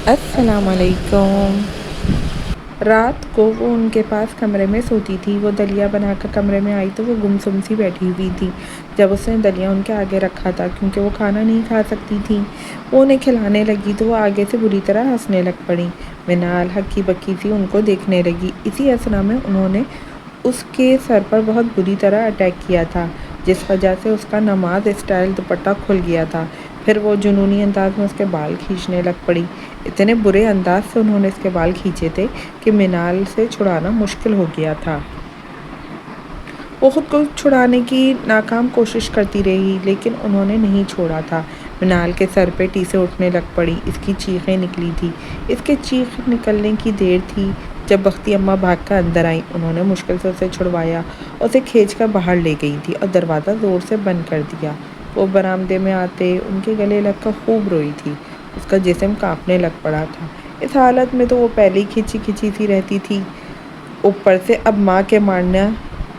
السلام علیکم۔ رات کو وہ ان کے پاس کمرے میں سوتی تھی۔ وہ دلیا بنا کر کمرے میں آئی تو وہ گمسم سی بیٹھی ہوئی تھی۔ جب اس نے دلیا ان کے آگے رکھا تھا کیونکہ وہ کھانا نہیں کھا سکتی تھی، وہ انہیں کھلانے لگی تو وہ آگے سے بری طرح ہنسنے لگ پڑی۔ منال ہکی بکی سی ان کو دیکھنے لگی۔ اسی اثنا میں انہوں نے اس کے سر پر بہت بری طرح اٹیک کیا تھا، جس وجہ سے اس کا نماز اسٹائل دوپٹہ کھل گیا تھا۔ پھر وہ جنونی انداز میں اس کے بال کھینچنے لگ پڑی۔ اتنے برے انداز سے انہوں نے اس کے بال کھینچے تھے کہ منال سے چھڑانا مشکل ہو گیا تھا۔ وہ خود کو چھڑانے کی ناکام کوشش کرتی رہی لیکن انہوں نے نہیں چھوڑا تھا۔ منال کے سر پہ ٹیسیں اٹھنے لگ پڑی۔ اس کی چیخیں نکلی تھی۔ اس کے چیخ نکلنے کی دیر تھی جب بختی اماں بھاگ کر اندر آئیں۔ انہوں نے مشکل سے اسے چھڑوایا اور اسے کھینچ کر باہر لے گئی تھی اور دروازہ زور سے بند کر دیا۔ وہ برآمدے میں آتے ان کے گلے لگ کر خوب روئی تھی۔ اس کا جسم کانپنے لگ پڑا تھا۔ اس حالت میں تو وہ پہلے ہی کھچی کھچی سی رہتی تھی، اوپر سے اب ماں کے مارنا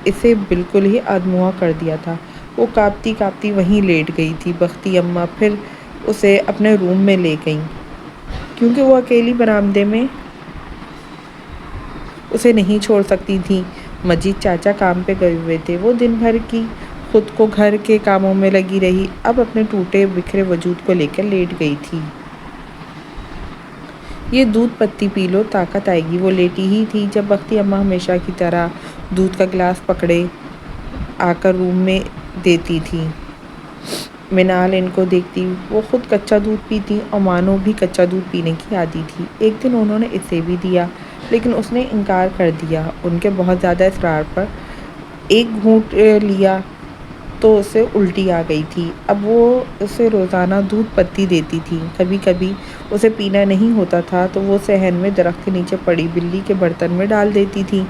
اسے بالکل ہی آدمخواہ کر دیا تھا۔ وہ کانپتی کانپتی وہیں لیٹ گئی تھی۔ بختی اماں پھر اسے اپنے روم میں لے گئیں کیونکہ وہ اکیلی برآمدے میں اسے نہیں چھوڑ سکتی تھیں۔ مجید چاچا کام پہ گئے ہوئے تھے۔ وہ دن بھر کی خود کو گھر کے کاموں میں لگی رہی، اب اپنے ٹوٹے بکھرے وجود کو لے کر لیٹ گئی تھی۔ یہ دودھ پتی پی لو، طاقت آئے گی۔ وہ لیٹی ہی تھی جب بختی اماں ہمیشہ کی طرح دودھ کا گلاس پکڑے آ کر روم میں دیتی تھی۔ منال ان کو دیکھتی۔ وہ خود کچا دودھ پیتی اور مانو بھی کچا دودھ پینے کی عادی تھی۔ ایک دن انہوں نے اسے بھی دیا لیکن اس نے انکار کر دیا۔ ان کے بہت زیادہ اصرار پر ایک گھونٹ لیا تو اسے الٹی آ گئی تھی۔ اب وہ اسے روزانہ دودھ پتی دیتی تھی۔ کبھی کبھی اسے پینا نہیں ہوتا تھا تو وہ صحن میں درخت کے نیچے پڑی بلی کے برتن میں ڈال دیتی تھی۔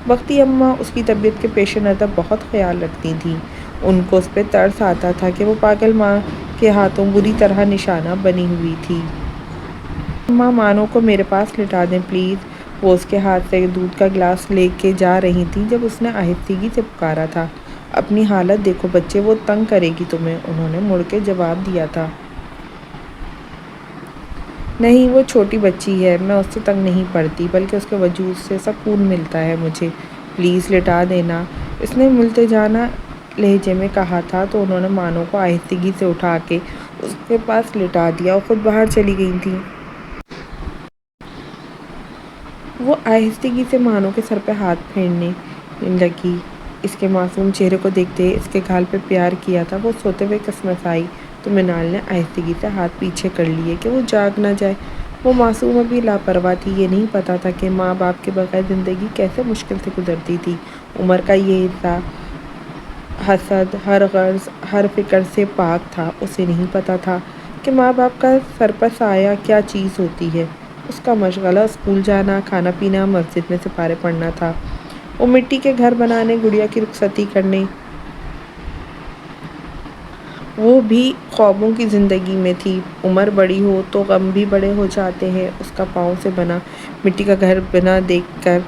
بختی اماں اس کی طبیعت کے پیش نظر بہت خیال رکھتی تھیں۔ ان کو اس پہ ترس آتا تھا کہ وہ پاگل ماں کے ہاتھوں بری طرح نشانہ بنی ہوئی تھی۔ اماں مانو کو میرے پاس لٹا دیں پلیز۔ وہ اس کے ہاتھ سے دودھ کا گلاس لے کے جا رہی تھیں جب اس نے آہستگی سے پکارا تھا، اپنی حالت دیکھو بچے، وہ تنگ کرے گی تمہیں۔ انہوں نے مڑ کے جواب دیا تھا، نہیں وہ چھوٹی بچی ہے، میں اس سے تنگ نہیں پڑتی بلکہ اس کے وجود سے سکون ملتا ہے مجھے، پلیز لٹا دینا۔ اس نے ملتجانہ لہجے میں کہا تھا تو انہوں نے مانو کو آہستگی سے اٹھا کے اس کے پاس لٹا دیا اور خود باہر چلی گئی تھیں۔ وہ آہستگی سے مانو کے سر پہ ہاتھ پھیرنے لگی۔ اس کے معصوم چہرے کو دیکھتے اس کے گال پہ پیار کیا تھا۔ وہ سوتے ہوئے کسمسائی تو منال نے آہستگی سے ہاتھ پیچھے کر لیے کہ وہ جاگ نہ جائے۔ وہ معصوم ابھی لاپرواہ تھی۔ یہ نہیں پتا تھا کہ ماں باپ کے بغیر زندگی کیسے مشکل سے گزرتی تھی۔ عمر کا یہ حصہ حسد، ہر غرض، ہر فکر سے پاک تھا۔ اسے نہیں پتا تھا کہ ماں باپ کا سر پر سایہ کیا چیز ہوتی ہے۔ اس کا مشغلہ اسکول جانا، کھانا پینا، مسجد میں سپارے پڑھنا تھا۔ وہ مٹی کے گھر بنانے، گڑیا کی رخصتی کرنے، وہ بھی خوابوں کی زندگی میں تھی۔ عمر بڑی ہو تو غم بھی بڑے ہو جاتے ہیں۔ اس کا پاؤں سے بنا مٹی کا گھر بنا دیکھ کر،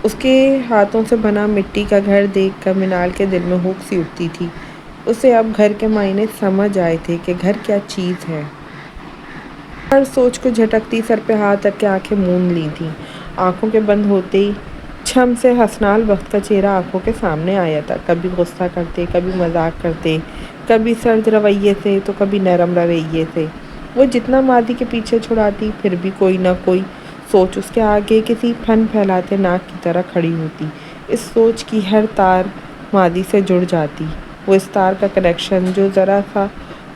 اس کے ہاتھوں سے بنا مٹی کا گھر دیکھ کر منال کے دل میں ہوک سی اٹھتی تھی۔ اسے اب گھر کے معنی سمجھ آئے تھے کہ گھر کیا چیز ہے۔ ہر سوچ کو جھٹکتی سر پہ ہاتھ رکھ کے آنکھیں موند لی تھی۔ آنکھوں کے بند ہوتے ہی چھم سے حسنال بخت کا چہرہ آنکھوں کے سامنے آیا تھا۔ کبھی غصہ کرتے، کبھی مذاق کرتے، کبھی سرد رویے سے تو کبھی نرم رویے سے۔ وہ جتنا ماضی کے پیچھے چھڑاتی پھر بھی کوئی نہ کوئی سوچ اس کے آگے کسی پھن پھیلاتے ناک کی طرح کھڑی ہوتی۔ اس سوچ کی ہر تار ماضی سے جڑ جاتی۔ وہ اس تار کا کنیکشن جو ذرا سا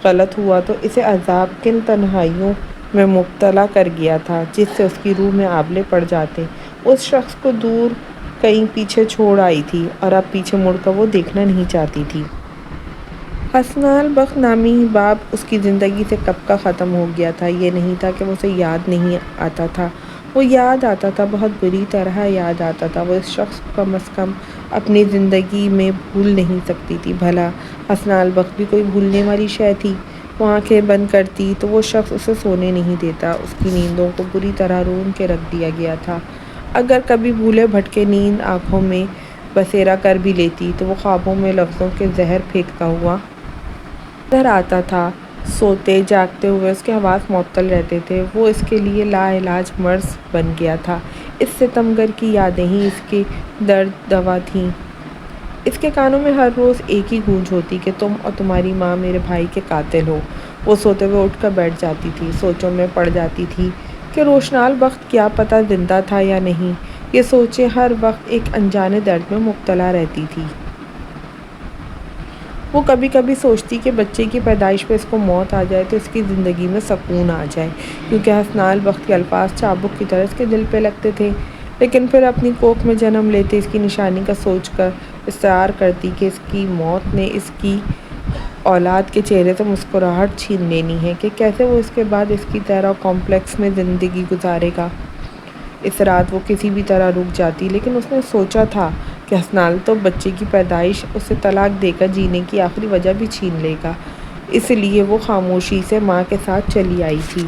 غلط ہوا تو اسے عذاب کن تنہائیوں میں مبتلا کر گیا تھا جس سے اس کی روح میں آبلے پڑ جاتے۔ اس شخص کو دور کہیں پیچھے چھوڑ آئی تھی اور اب پیچھے مڑ کر وہ دیکھنا نہیں چاہتی تھی۔ حسنال بخت نامی باب اس کی زندگی سے کب کا ختم ہو گیا تھا۔ یہ نہیں تھا کہ وہ اسے یاد نہیں آتا تھا، وہ یاد آتا تھا، بہت بری طرح یاد آتا تھا۔ وہ اس شخص کو کم از کم اپنی زندگی میں بھول نہیں سکتی تھی۔ بھلا حسنال بخت بھی کوئی بھولنے والی شے تھی؟ وہ آنکھیں بند کرتی تو وہ شخص اسے سونے نہیں دیتا۔ اس کی نیندوں کو بری طرح رون کے رکھ دیا گیا تھا۔ اگر کبھی بھولے بھٹکے نیند آنکھوں میں بسیرا کر بھی لیتی تو وہ خوابوں میں لفظوں کے زہر پھینکتا ہوا نظر آتا تھا۔ سوتے جاگتے ہوئے اس کے حواس معطل رہتے تھے۔ وہ اس کے لیے لا علاج مرض بن گیا تھا۔ اس ستمگر کی یادیں ہی اس کی درد دوا تھیں۔ اس کے کانوں میں ہر روز ایک ہی گونج ہوتی کہ تم اور تمہاری ماں میرے بھائی کے قاتل ہو۔ وہ سوتے ہوئے اٹھ کر بیٹھ جاتی تھی، سوچوں میں پڑ جاتی تھی کہ روشنال بخت کیا پتہ زندہ تھا یا نہیں۔ یہ سوچیں ہر وقت ایک انجانے درد میں مبتلا رہتی تھی۔ وہ کبھی کبھی سوچتی کہ بچے کی پیدائش پہ اس کو موت آ جائے تو اس کی زندگی میں سکون آ جائے، کیونکہ حسنال بخت کے الفاظ چابک کی طرح اس کے دل پہ لگتے تھے۔ لیکن پھر اپنی کوکھ میں جنم لیتے اس کی نشانی کا سوچ کر اصرار کرتی کہ اس کی موت نے اس کی اولاد کے چہرے سے مسکراہٹ چھین لینی ہے، کہ کیسے وہ اس کے بعد اس کی طرح کمپلیکس میں زندگی گزارے گا۔ اس رات وہ کسی بھی طرح رک جاتی، لیکن اس نے سوچا تھا کہ حسنال تو بچے کی پیدائش اسے طلاق دے کر جینے کی آخری وجہ بھی چھین لے گا، اس لیے وہ خاموشی سے ماں کے ساتھ چلی آئی تھی۔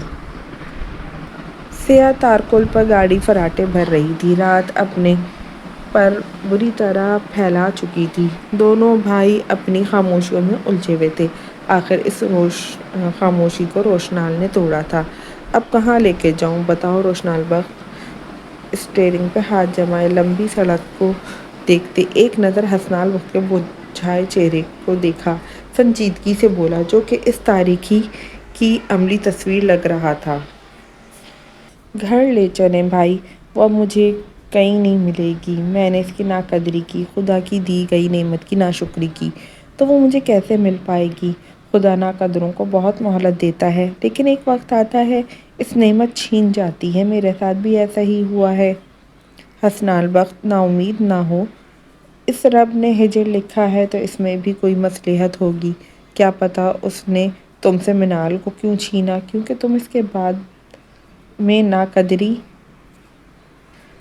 سیاہ تارکول پر گاڑی فراٹے بھر رہی تھی۔ رات اپنے پر بری طرح پھیلا چکی تھی۔ دونوں بھائی اپنی خاموشیوں میں الجھے ہوئے تھے۔ آخر اس خاموشی کو روشنال نے توڑا تھا۔ اب کہاں لے کے جاؤں بتاؤ روشنال بخت؟ اسٹیئرنگ پہ ہاتھ جمائے لمبی سڑک کو دیکھتے ایک نظر حسنال بخت کے بجھائے چہرے کو دیکھا، سنجیدگی سے بولا، جو کہ اس تاریکی کی عملی تصویر لگ رہا تھا۔ گھر لے چلیں بھائی، وہ اب مجھے کہیں نہیں ملے گی۔ میں نے اس کی ناقدری کی، خدا کی دی گئی نعمت کی ناشکری کی، تو وہ مجھے کیسے مل پائے گی؟ خدا ناقدروں کو بہت مہلت دیتا ہے، لیکن ایک وقت آتا ہے اس نعمت چھین جاتی ہے۔ میرے ساتھ بھی ایسا ہی ہوا ہے۔ حسنال بخت نا امید نہ ہو، اس رب نے ہجر لکھا ہے تو اس میں بھی کوئی مصلحت ہوگی۔ کیا پتہ اس نے تم سے منال کو کیوں چھینا، کیونکہ تم اس کے بعد میں ناقدری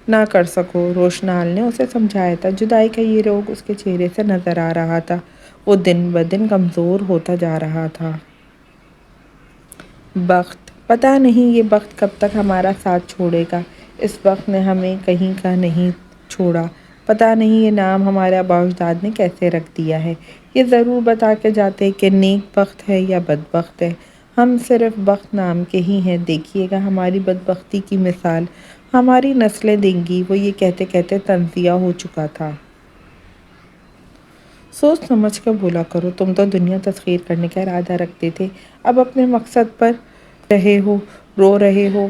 نہ کر سکو۔ روشنال نے اسے سمجھایا تھا۔ جدائی کا یہ روگ اس کے چہرے سے نظر آ رہا تھا۔ وہ دن بدن کمزور ہوتا جا رہا تھا۔ بخت، پتہ نہیں یہ بخت کب تک ہمارا ساتھ چھوڑے گا۔ اس بخت نے ہمیں کہیں کا نہیں چھوڑا۔ پتہ نہیں یہ نام ہمارے آباء و اجداد نے کیسے رکھ دیا ہے۔ یہ ضرور بتا کے جاتے کہ نیک بخت ہے یا بدبخت ہے۔ ہم صرف بخت نام کے ہی ہیں۔ دیکھیے گا ہماری بدبختی کی مثال ہماری نسلیں دیں گی۔ وہ یہ کہتے کہتے تنزیہ ہو چکا تھا۔ سوچ سمجھ کر بولا کرو، تم تو دنیا تسخیر کرنے کا ارادہ رکھتے تھے، اب اپنے مقصد پر رہے ہو، رو رہے ہو۔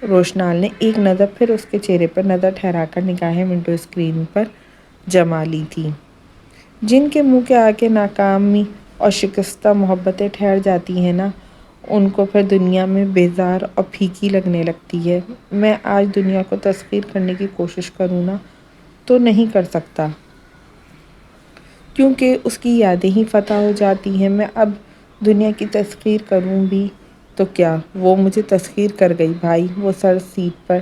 روشنال نے ایک نظر پھر اس کے چہرے پر نظر ٹھہرا کر نگاہیں ونڈو اسکرین پر جما لی تھیں۔ جن کے منہ کے آگے ناکامی اور شکستہ محبتیں ٹھہر جاتی ہیں نا، ان کو پھر دنیا میں بیزار اور پھیکی لگنے لگتی ہے۔ میں آج دنیا کو تسخیر کرنے کی کوشش کروں نا تو نہیں کر سکتا، کیونکہ اس کی یادیں ہی فتح ہو جاتی ہیں۔ میں اب دنیا کی تسخیر کروں بھی تو کیا؟ وہ مجھے تسخیر کر گئی بھائی۔ وہ سر سیٹ پر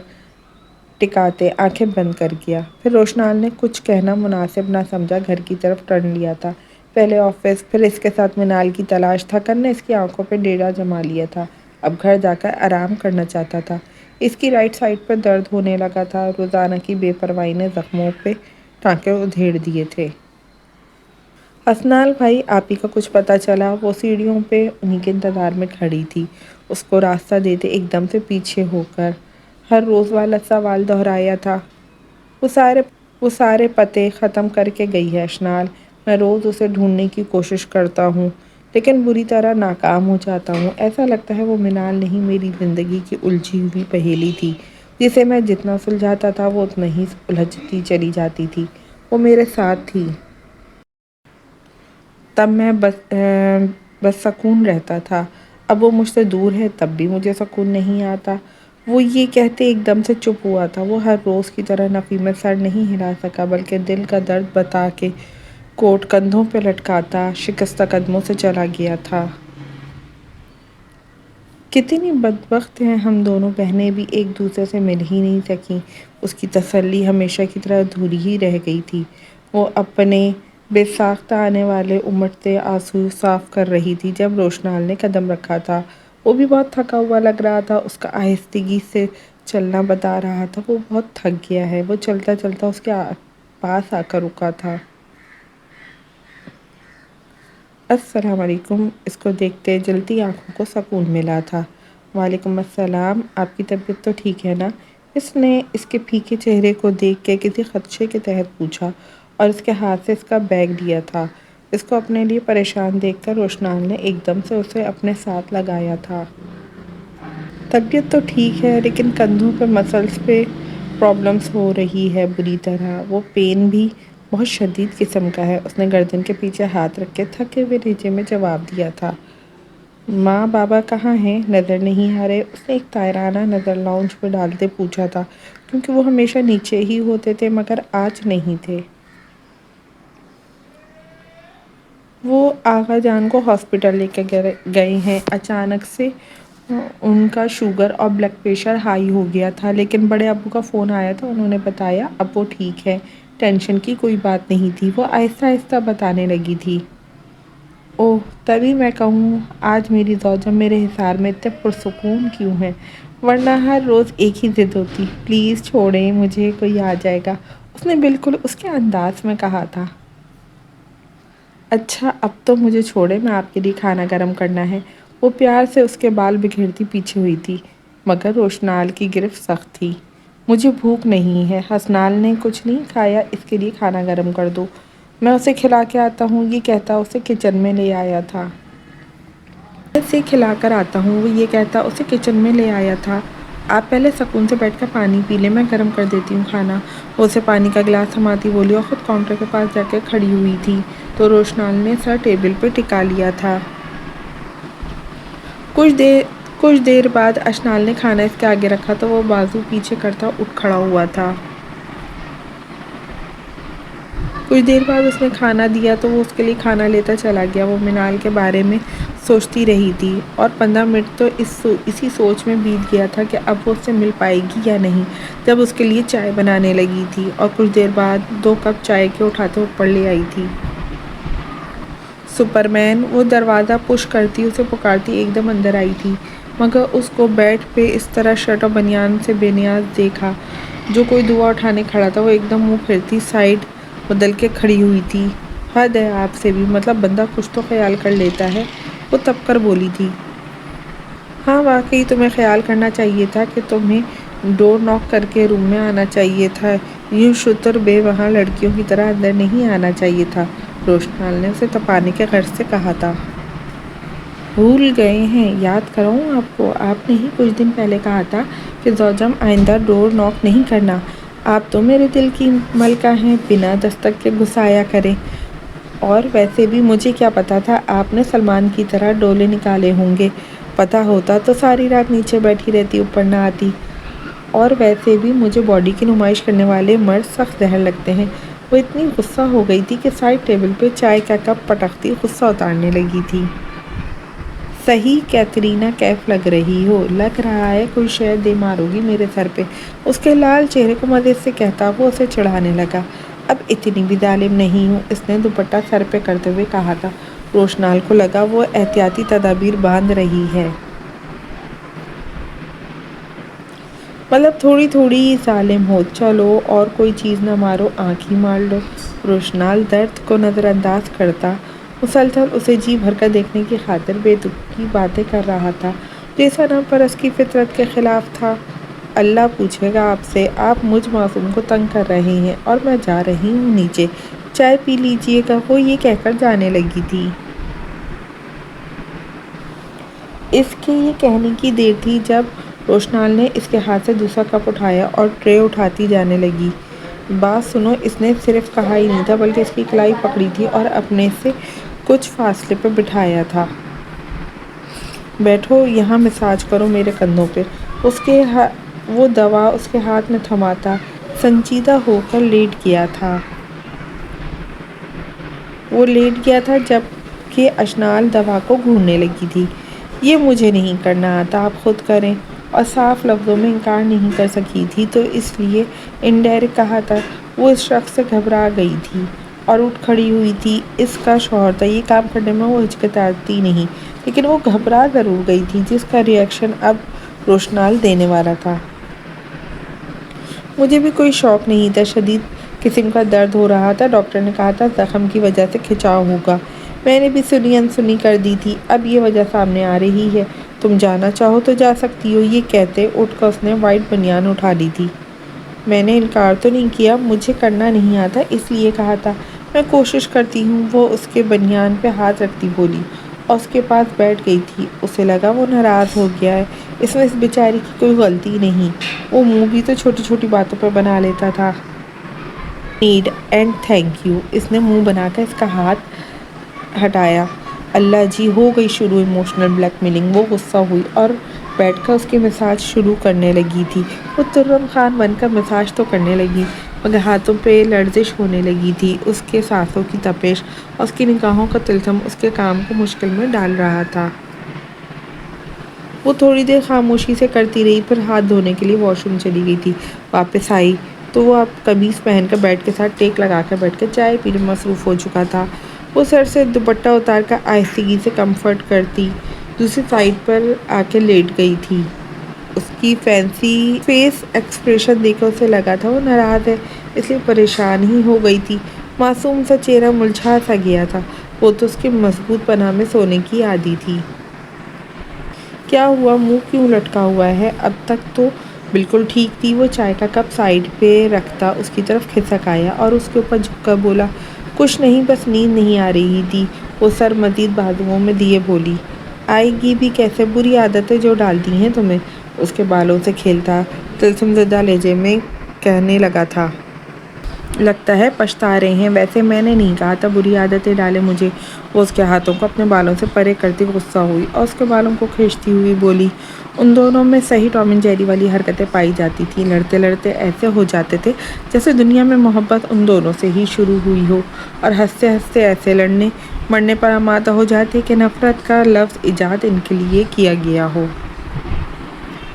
ٹکاتے آنکھیں بند کر گیا۔ پھر روشنال نے کچھ کہنا مناسب نہ سمجھا گھر کی طرف ٹرن لیا تھا۔ پہلے آفس، پھر اس کے ساتھ منال کی تلاش۔ تھکن نے اس کی آنکھوں پہ ڈیرا جما لیا تھا۔ اب گھر جا کر آرام کرنا چاہتا تھا۔ اس کی رائٹ سائڈ پر درد ہونے لگا تھا۔ روزانہ کی بے پرواہی نے زخموں پہ ٹانکے ادھیڑ دیے تھے۔ حسنال بھائی، آپ ہی کا کچھ پتہ چلا؟ وہ سیڑھیوں پہ انہی کے انتظار میں کھڑی تھی، اس کو راستہ دیتے ایک دم سے پیچھے ہو کر ہر روز والا سوال دہرایا تھا۔ وہ سارے پتے ختم کر کے گئی ہے حسنال۔ میں روز اسے ڈھونڈنے کی کوشش کرتا ہوں، لیکن بری طرح ناکام ہو جاتا ہوں۔ ایسا لگتا ہے وہ منال نہیں، میری زندگی کی الجھی ہوئی پہیلی تھی، جسے میں جتنا سلجھاتا تھا وہ اتنا ہی الجھتی چلی جاتی تھی۔ وہ میرے ساتھ تھی، تب میں بس سکون رہتا تھا۔ اب وہ مجھ سے دور ہے، تب بھی مجھے سکون نہیں آتا۔ وہ یہ کہتے ایک دم سے چپ ہوا تھا۔ وہ ہر روز کی طرح نفی میں سر نہیں ہلا سکا، بلکہ دل کا درد بتا کے کوٹ کندھوں پہ لٹکاتا شکستہ قدموں سے چلا گیا تھا۔ کتنی بدبخت ہیں ہم دونوں بہنیں بھی، ایک دوسرے سے مل ہی نہیں سکیں۔ اس کی تسلی ہمیشہ کی طرح ادھوری ہی رہ گئی تھی۔ وہ اپنے بے ساختہ آنے والے امٹتے آنسو صاف کر رہی تھی جب روشنال نے قدم رکھا تھا۔ وہ بھی بہت تھکا ہوا لگ رہا تھا، اس کا آہستگی سے چلنا بتا رہا تھا وہ بہت تھک گیا ہے۔ وہ چلتا چلتا اس کے پاس آ کر رکا تھا۔ السلام علیکم۔ اس کو دیکھتے جلتی آنکھوں کو سکون ملا تھا۔ وعلیکم السلام، آپ کی طبیعت تو ٹھیک ہے نا؟ اس نے اس کے پھیکے چہرے کو دیکھ کے کسی خدشے کے تحت پوچھا اور اس کے ہاتھ سے اس کا بیگ لیا تھا۔ اس کو اپنے لیے پریشان دیکھ کر روشنال نے ایک دم سے اسے اپنے ساتھ لگایا تھا۔ طبیعت تو ٹھیک ہے لیکن کندھوں پہ مسلز پہ پرابلمس ہو رہی ہے بری طرح۔ وہ پین بھی بہت شدید قسم کا ہے۔ اس نے گردن کے پیچھے ہاتھ رکھ کے تھکے ہوئے لہجے میں جواب دیا تھا۔ ماں بابا کہاں ہیں؟ نظر نہیں آ رہے؟ اس نے ایک طائرانہ نظر لاؤنج پہ ڈالتے پوچھا تھا، کیونکہ وہ ہمیشہ نیچے ہی ہوتے تھے مگر آج نہیں تھے۔ وہ آغا جان کو ہاسپٹل لے کے گئے ہیں۔ اچانک سے ان کا شوگر اور بلڈ پریشر ہائی ہو گیا تھا، لیکن بڑے ابو کا فون آیا تھا، انہوں نے بتایا اب وہ ٹھیک ہے، ٹینشن کی کوئی بات نہیں تھی۔ وہ آہستہ آہستہ بتانے لگی تھی۔ اوہ، تبھی میں کہوں آج میری زوجہ میرے حصار میں اتنے پرسکون کیوں ہیں، ورنہ ہر روز ایک ہی ضد ہوتی، پلیز چھوڑیں مجھے، کوئی آ جائے گا۔ اس نے بالکل اس کے انداز میں کہا تھا۔ اچھا اب تو مجھے چھوڑیں، میں آپ کے لیے کھانا گرم کرنا ہے۔ وہ پیار سے اس کے بال بکھیرتی پیچھے ہوئی تھی، مگر روشنال کی گرفت سخت تھی۔ مجھے بھوک نہیں ہے، حسنال نے کچھ نہیں کھایا، اس کے لیے کھانا گرم کر دو، میں اسے کھلا کے آتا ہوں، یہ کہتا اسے کچن میں لے آیا تھا۔ میں اسے کھلا کر آتا ہوں، وہ یہ کہتا اسے کچن میں لے آیا تھا۔ آپ پہلے سکون سے بیٹھ کر پانی پی لیں، میں گرم کر دیتی ہوں کھانا۔ وہ اسے پانی کا گلاس تھماتی بولی اور خود کاؤنٹر کے پاس جا کے کھڑی ہوئی تھی تو روشنال نے سر ٹیبل پہ ٹکا لیا تھا۔ کچھ دیر بعد اشنال نے کھانا اس کے آگے رکھا تو وہ بازو پیچھے کرتا اٹھ کھڑا ہوا تھا۔ کچھ دیر بعد اس نے کھانا دیا تو وہ اس کے لیے کھانا لیتا چلا گیا۔ وہ منال کے بارے میں سوچتی رہی تھی اور 15 منٹ تو اسی سوچ میں بیت گیا تھا کہ اب وہ اس سے مل پائے گی یا نہیں، جب اس کے لیے چائے بنانے لگی تھی اور کچھ دیر بعد 2 کپ چائے کے اٹھاتے اوپر لے آئی تھی۔ سپرمین، وہ دروازہ پش کرتی اسے پکارتی ایک دم اندر آئی تھی، مگر اس کو بیڈ پہ اس طرح شرٹ اور بنیان سے بے نیاز دیکھا جو کوئی دعا اٹھانے کھڑا تھا۔ وہ ایک دم منہ پھیرتی سائیڈ بدل کے کھڑی ہوئی تھی۔ حد ہے آپ سے بھی، مطلب بندہ کچھ تو خیال کر لیتا ہے، وہ تب کر بولی تھی۔ ہاں واقعی تمہیں خیال کرنا چاہیے تھا کہ تمہیں ڈور ناک کر کے روم میں آنا چاہیے تھا، یوں شتر بے وہاں لڑکیوں کی طرح اندر نہیں آنا چاہیے تھا، روشنال نے اسے تپانے کے غرض سے کہا تھا۔ بھول گئے ہیں؟ یاد کراؤں آپ کو، آپ نے ہی کچھ دن پہلے کہا تھا کہ زوجم آئندہ ڈور ناک نہیں کرنا۔ آپ تو میرے دل کی ملکہ ہیں، بنا دستک کے گھس آیا کریں۔ اور ویسے بھی مجھے کیا پتا تھا آپ نے سلمان کی طرح ڈولے نکالے ہوں گے، پتہ ہوتا تو ساری رات نیچے بیٹھی رہتی، اوپر نہ آتی۔ اور ویسے بھی مجھے باڈی کی نمائش کرنے والے مرد سخت زہر لگتے ہیں۔ وہ اتنی غصہ ہو گئی تھی کہ سائڈ ٹیبل پہ چائے کا کپ پٹکتی غصہ اتارنے لگی تھی۔ صحیح کیترینہ کیف لگ رہی ہو، لگ رہا ہے کوئی شے دے مارو گی میرے سر پہ، اس کے لال چہرے کو مزے سے کہتا وہ اسے چڑھانے لگا۔ اب اتنی بھی ظالم نہیں ہوں، اس نے دوپٹہ سر پہ کرتے ہوئے کہا تھا۔ روشنال کو لگا وہ احتیاطی تدابیر باندھ رہی ہے، مطلب تھوڑی تھوڑی ظالم ہو، چلو اور کوئی چیز نہ مارو، آنکھ ہی مار لو۔ روشنال درد کو نظر انداز کرتا مسلسل اسے جی بھر کر دیکھنے کی خاطر بے تکی کی باتیں کر رہا تھا، جیسا نہ پرست کی فطرت کے خلاف تھا۔ اللہ پوچھے گا آپ سے، آپ مجھ معصوم کو تنگ کر رہے ہیں اور میں جا رہی ہوں نیچے، چائے پی لیجیے گا، وہ یہ کہہ کر جانے لگی تھی۔ اس کے یہ کہنے کی دیر تھی جب روشنال نے اس کے ہاتھ سے دوسرا کپ اٹھایا اور ٹرے اٹھاتی جانے لگی۔ بات سنو، اس نے صرف کہا ہی نہیں تھا بلکہ اس کی کلائی پکڑی تھی اور اپنے سے کچھ فاصلے پہ بٹھایا تھا۔ بیٹھو یہاں، مساج کرو میرے کندھوں پہ۔ وہ دوا اس کے ہاتھ میں تھماتا سنجیدہ ہو کر لیٹ گیا تھا۔ وہ لیٹ گیا تھا جب کہ اشنال دوا کو گھورنے لگی تھی۔ یہ مجھے نہیں کرنا آتا، آپ خود کریں، اور صاف لفظوں میں انکار نہیں کر سکی تھی تو اس لیے انڈائریکٹ کہا تھا۔ وہ اس شخص سے گھبرا گئی تھی اور اٹھ کھڑی ہوئی تھی۔ اس کا شوہر تھا، یہ کام کرنے میں وہ ہچکچاتی نہیں، لیکن وہ گھبرا ضرور گئی تھی، جس کا ریئیکشن اب روشنال دینے والا تھا۔ مجھے بھی کوئی شوق نہیں تھا، شدید قسم کا درد ہو رہا تھا، ڈاکٹر نے کہا تھا زخم کی وجہ سے کھچاؤ ہوگا، میں نے بھی سنی انسنی کر دی تھی، اب یہ وجہ سامنے آ رہی ہے۔ تم جانا چاہو تو جا سکتی ہو۔ یہ کہتے اٹھ کر اس نے وائٹ بنیان اٹھا لی تھی۔ میں نے انکار تو نہیں کیا، مجھے کرنا نہیں آتا اس لیے کہا تھا۔ میں کوشش کرتی ہوں، وہ اس کے بنیان پہ ہاتھ رکھتی بولی اور اس کے پاس بیٹھ گئی تھی۔ اسے لگا وہ ناراض ہو گیا ہے، اس میں اس بیچاری کی کوئی غلطی نہیں، وہ منہ بھی تو چھوٹی چھوٹی باتوں پر بنا لیتا تھا۔ Need and thank you. اس نے منہ بنا کر اس کا ہاتھ ہٹایا۔ اللہ جی، ہو گئی شروع ایموشنل بلیک میلنگ۔ وہ غصہ ہوئی اور بیٹھ کر اس کی مساج شروع کرنے لگی تھی۔ وہ ترم خان بن کر مساج تو کرنے لگی مگر ہاتھوں پہ لرزش ہونے لگی تھی۔ اس کے سانسوں کی تپش اور اس کی نگاہوں کا تلسم اس کے کام کو مشکل میں ڈال رہا تھا۔ وہ تھوڑی دیر خاموشی سے کرتی رہی، پھر ہاتھ دھونے کے لیے واش روم چلی گئی تھی۔ واپس آئی تو وہ اب قمیص پہن کر بیڈ کے ساتھ ٹیک لگا کر بیٹھ کر چائے پینے میں مصروف ہو چکا تھا۔ وہ سر سے دوپٹہ اتار کر آہستگی سے کمفرٹ کرتی دوسری سائڈ پر آ کے لیٹ گئی تھی۔ اس کی فینسی فیس ایکسپریشن دیکھ کر اسے لگا تھا وہ ناراض ہے، اس لیے پریشان ہی ہو گئی تھی۔ معصوم سا چہرہ مرجھا سا گیا تھا، وہ تو اس کے مضبوط پناہ میں سونے کی عادی تھی۔ کیا ہوا؟ منہ کیوں لٹکا ہوا ہے؟ اب تک تو بالکل ٹھیک تھی۔ وہ چائے کا کپ سائڈ پہ رکھتا اس کی طرف کھسک آیا اور اس کے اوپر جھک کر بولا، کچھ نہیں، بس نیند نہیں آ رہی تھی۔ وہ سر مزید بازوؤں میں دیے بولی، آئے گی بھی کیسے؟ بری عادتیں جو ڈالتی ہیں تمہیں۔ اس کے بالوں سے کھیلتا تلسم زدہ لہجے میں کہنے لگا تھا، لگتا ہے پچھتا رہے ہیں۔ ویسے میں نے نہیں کہا تھا بری عادتیں ڈالے مجھے۔ وہ اس کے ہاتھوں کو اپنے بالوں سے پرے کرتی غصہ ہوئی اور اس کے بالوں کو کھینچتی ہوئی بولی، ان دونوں میں صحیح ٹام اینڈ جیری والی حرکتیں پائی جاتی تھیں۔ لڑتے لڑتے ایسے ہو جاتے تھے جیسے دنیا میں محبت ان دونوں سے ہی شروع ہوئی ہو، اور ہنستے ہنستے ایسے لڑنے مرنے پر آمادہ ہو جاتے کہ نفرت کا لفظ ایجاد ان کے لیے کیا گیا ہو۔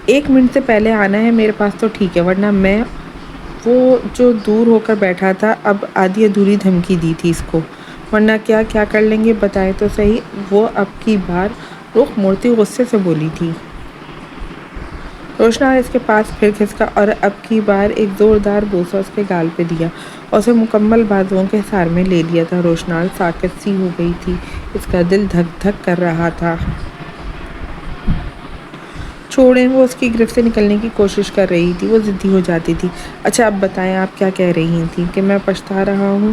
1 منٹ سے پہلے آنا ہے میرے پاس تو ٹھیک ہے، ورنہ میں… وہ جو دور ہو کر بیٹھا تھا اب آدھی ادھوری دھمکی دی تھی اس کو، ورنہ کیا کیا کر لیں گے بتائے تو صحیح۔ وہ اب کی بار رخ موڑتی غصے سے بولی تھی۔ روشنال اس کے پاس پھر کھسکا اور اب کی بار ایک زوردار بوسہ اس کے گال پہ دیا اور اسے مکمل بازوؤں کے حصار میں لے لیا تھا۔ روشنال ساکت سی ہو گئی تھی، اس کا دل دھک دھک کر رہا تھا۔ چھوڑیں، وہ اس کی گرفت سے نکلنے کی کوشش کر رہی تھی۔ وہ ضدی ہو جاتی تھی۔ اچھا اب بتائیں، آپ کیا کہہ رہی تھیں؟ کہ میں پچھتا رہا ہوں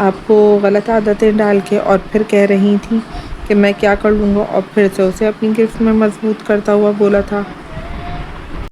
آپ کو غلط عادتیں ڈال کے، اور پھر کہہ رہی تھیں کہ میں کیا کر لوں گا، اور پھر سے اسے اپنی گرفت میں مضبوط کرتا ہوا بولا تھا،